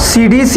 CDC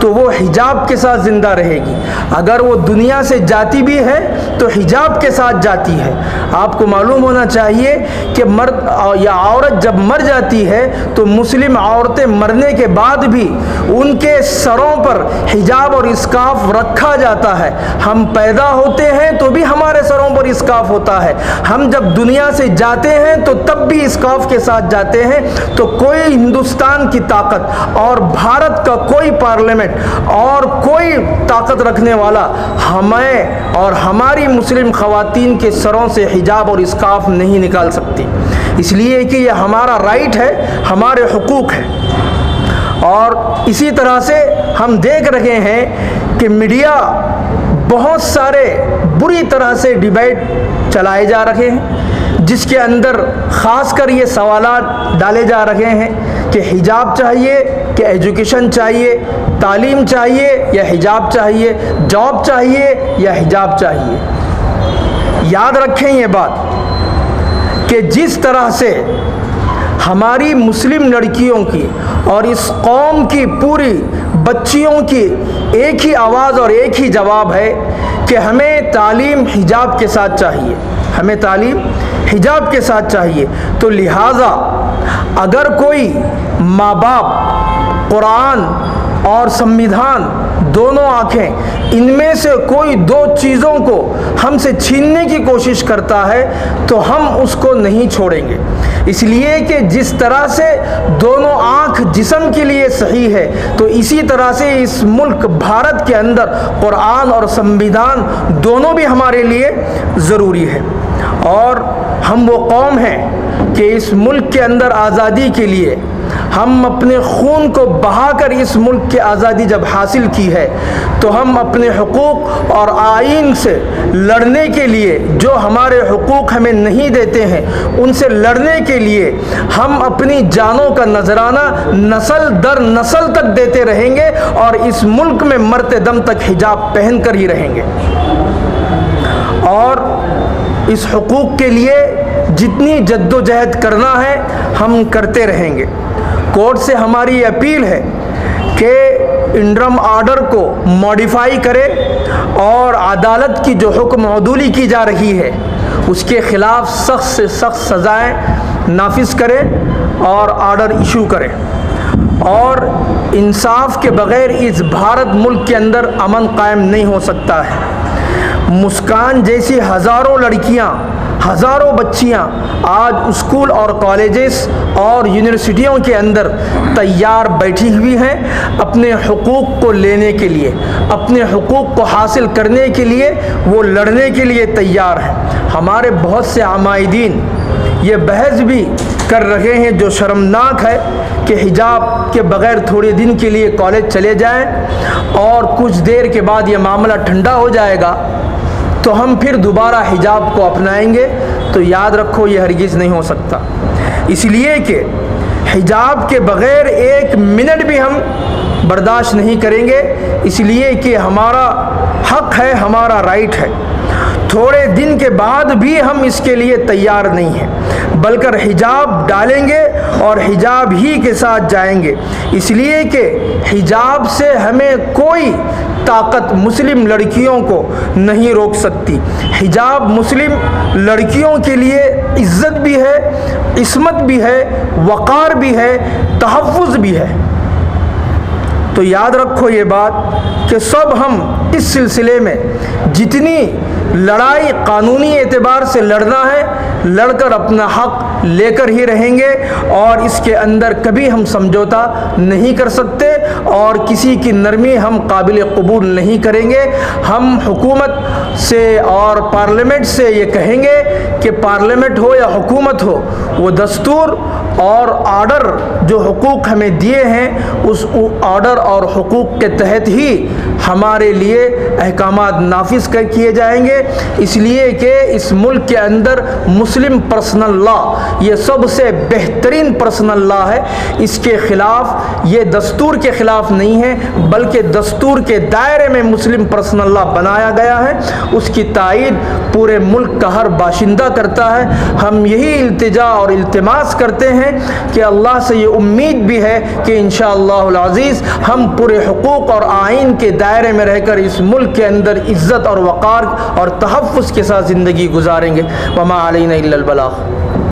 تو وہ حجاب کے ساتھ زندہ رہے گی. اگر وہ دنیا سے جاتی بھی ہے تو حجاب کے ساتھ جاتی ہے. آپ کو معلوم ہونا چاہیے کہ مرد یا عورت جب مر جاتی ہے تو مسلم عورتیں مرنے کے بعد بھی ان کے سروں پر حجاب اور اسکارف رکھا جاتا ہے. ہم پیدا ہوتے ہیں تو بھی ہمارے سروں پر اسکارف ہوتا ہے. ہم جب دنیا سے جاتے ہیں تو تب بھی اسکارف کے ساتھ جاتے ہیں. تو کوئی ہندوستان کی طاقت اور بھارت کا کوئی پارلیمنٹ اور کوئی طاقت رکھنے والا ہمیں اور ہماری مسلم خواتین کے سروں سے حجاب اور اسکارف نہیں نکال سکتی. اس لیے کہ یہ ہمارا رائٹ ہے, ہمارے حقوق ہیں. اور اسی طرح سے ہم دیکھ رہے ہیں کہ میڈیا بہت سارے بری طرح سے ڈیبیٹ چلائے جا رہے ہیں جس کے اندر خاص کر یہ سوالات ڈالے جا رہے ہیں کہ حجاب چاہیے کہ ایجوکیشن چاہیے, تعلیم چاہیے یا حجاب چاہیے, جاب چاہیے یا حجاب چاہیے. یاد رکھیں یہ بات کہ جس طرح سے ہماری مسلم لڑکیوں کی اور اس قوم کی پوری بچیوں کی ایک ہی آواز اور ایک ہی جواب ہے کہ ہمیں تعلیم حجاب کے ساتھ چاہیے, ہمیں تعلیم حجاب کے ساتھ چاہیے. تو لہٰذا اگر کوئی ماں باپ قرآن اور سنویدھان دونوں آنکھیں ان میں سے کوئی دو چیزوں کو ہم سے چھیننے کی کوشش کرتا ہے تو ہم اس کو نہیں چھوڑیں گے. اس لیے کہ جس طرح سے دونوں آنکھ جسم کے لیے صحیح ہے تو اسی طرح سے اس ملک بھارت کے اندر قرآن اور سنویدھان دونوں بھی ہمارے لیے ضروری ہے. اور ہم وہ قوم ہیں کہ اس ملک کے اندر آزادی کے لیے ہم اپنے خون کو بہا کر اس ملک کی آزادی جب حاصل کی ہے تو ہم اپنے حقوق اور آئین سے لڑنے کے لیے, جو ہمارے حقوق ہمیں نہیں دیتے ہیں ان سے لڑنے کے لیے ہم اپنی جانوں کا نذرانہ نسل در نسل تک دیتے رہیں گے اور اس ملک میں مرتے دم تک حجاب پہن کر ہی رہیں گے. اور اس حقوق کے لیے جتنی جد و جہد کرنا ہے ہم کرتے رہیں گے. کورٹ سے ہماری اپیل ہے کہ انٹرم آرڈر کو موڈیفائی کرے اور عدالت کی جو حکم عدولی کی جا رہی ہے اس کے خلاف سخت سے سخت سزائیں نافذ کرے اور آرڈر ایشو کرے. اور انصاف کے بغیر اس بھارت ملک کے اندر امن قائم نہیں ہو سکتا ہے. مسکان جیسی ہزاروں لڑکیاں, ہزاروں بچیاں آج اسکول اور کالجز اور یونیورسٹیوں کے اندر تیار بیٹھی ہوئی ہیں اپنے حقوق کو لینے کے لیے, اپنے حقوق کو حاصل کرنے کے لیے وہ لڑنے کے لیے تیار ہیں. ہمارے بہت سے عمائدین یہ بحث بھی کر رہے ہیں جو شرمناک ہے کہ حجاب کے بغیر تھوڑے دن کے لیے کالج چلے جائیں اور کچھ دیر کے بعد یہ معاملہ ٹھنڈا ہو جائے گا تو ہم پھر دوبارہ حجاب کو اپنائیں گے. تو یاد رکھو یہ ہرگز نہیں ہو سکتا. اس لیے کہ حجاب کے بغیر ایک منٹ بھی ہم برداشت نہیں کریں گے. اس لیے کہ ہمارا حق ہے, ہمارا رائٹ ہے. تھوڑے دن کے بعد بھی ہم اس کے لیے تیار نہیں ہیں بلکہ حجاب ڈالیں گے اور حجاب ہی کے ساتھ جائیں گے. اس لیے کہ حجاب سے ہمیں کوئی طاقت مسلم لڑکیوں کو نہیں روک سکتی. حجاب مسلم لڑکیوں کے لیے عزت بھی ہے, عصمت بھی ہے, وقار بھی ہے, تحفظ بھی ہے. تو یاد رکھو یہ بات کہ سب ہم اس سلسلے میں جتنی لڑائی قانونی اعتبار سے لڑنا ہے لڑ کر اپنا حق لے کر ہی رہیں گے اور اس کے اندر کبھی ہم سمجھوتا نہیں کر سکتے اور کسی کی نرمی ہم قابل قبول نہیں کریں گے. ہم حکومت سے اور پارلیمنٹ سے یہ کہیں گے کہ پارلیمنٹ ہو یا حکومت ہو وہ دستور اور آرڈر جو حقوق ہمیں دیے ہیں اس آرڈر اور حقوق کے تحت ہی ہمارے لیے احکامات نافذ کیے جائیں گے. اس لیے کہ اس ملک کے اندر مسلم پرسنل لا یہ سب سے بہترین پرسنل لا ہے، اس کے خلاف، یہ دستور کے خلاف نہیں ہے بلکہ دستور کے دائرے میں مسلم پرسنل لا بنایا گیا ہے، اس کی تائید پورے ملک کا ہر باشندہ کرتا ہے۔ ہم یہی التجا اور التماس کرتے ہیں کہ اللہ سے یہ امید بھی ہے کہ انشاءاللہ العزیز ہم پورے حقوق اور آئین کے دائرے میں رہ کر اس ملک کے اندر عزت اور وقار اور تحفظ کے ساتھ زندگی گزاریں گے۔ وما علینا الا البلاغ۔